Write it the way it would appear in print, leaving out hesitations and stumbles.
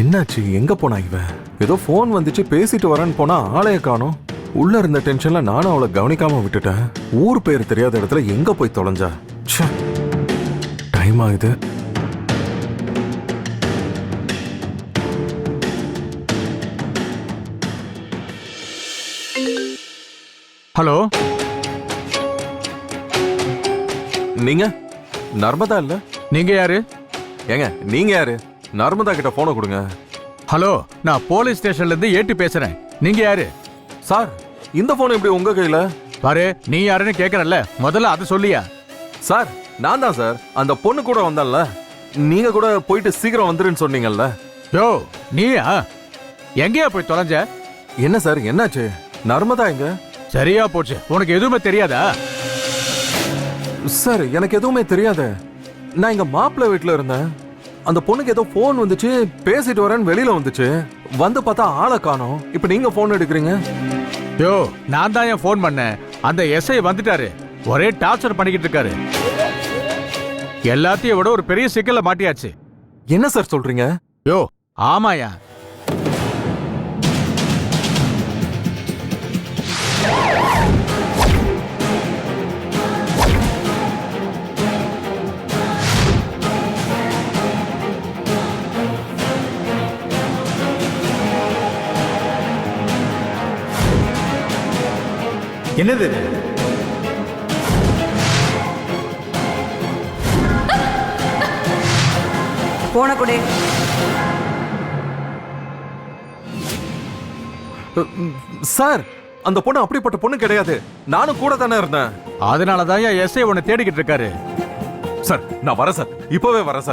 என்னாச்சு? எங்க போனா இவ? ஏதோ போன் வந்துச்சு, பேசிட்டு வரேன்னு போனா ஆளைய காணோம். உள்ள இருந்த டென்ஷன்ல நானும் அவளை கவனிக்காம விட்டுட்டேன். ஊர் பேர் தெரியாத இடத்துல எங்க போய் தொலைஞ்சா? டைம் ஆகுது. ஹலோ, நீங்க நர்மதா இல்ல? நீங்க யாரு? ஏங்க நீங்க யாரு? நர்மதா கிட்ட போனை கொடுங்க. ஹலோ, நான் போலீஸ் ஸ்டேஷன்ல இருந்து ஏட்டு பேசுறேன். நீங்க யாரு? சார், இந்த போன் எப்படி உங்க கையில? பாரு, நீ யாருன்னு கேக்குறல்ல, முதல்ல அதை சொல்லியா? சார், நான் தான் சார். அந்த பொண்ணு கூட வந்தால, நீங்க கூட போயிட்டு சீக்கிரம் வந்துருன்னு சொன்னீங்கல்ல. யோ, நீயா? எங்கேயா போய் தொலைஞ்ச? என்ன சார், என்னாச்சு? நர்மதா எங்க? சரியா போச்சு. உனக்கு எதுவுமே தெரியாதா? சார், எனக்கு எதுவுமே தெரியாது. நான் எங்க மாப்பிள்ளை வீட்டுல இருந்தேன். அந்த பொண்ணுக்கு ஏதோ போன் வந்துச்சு, பேசிட்டு வரேன்னு வெளியில வந்துச்சு. வந்து பார்த்தா ஆளை காணோம். இப்ப நீங்க போன் எடுக்கிறீங்க? யோ, நான் தான் என் போன் பண்ணேன். அந்த எஸ்ஐ வந்துட்டாரு. ஒரே டார்ச்சர் பண்ணிக்கிட்டு இருக்காரு. எல்லாத்தையும் விட ஒரு பெரிய சிக்கல்ல மாட்டியாச்சு. என்ன சார் சொல்றீங்க? யோ, ஆமாயா. என்னது? போன கொடு. சார், அந்த பொண்ணு அப்படிப்பட்ட பொண்ணு கிடையாது. நானும் கூட தானே இருந்தேன். அதனாலதான் எஸ்ஐ உன்னை தேடிக்கிட்டு இருக்காரு. சார், நான் வரேன் சார். இப்பவே வரேன் சார்.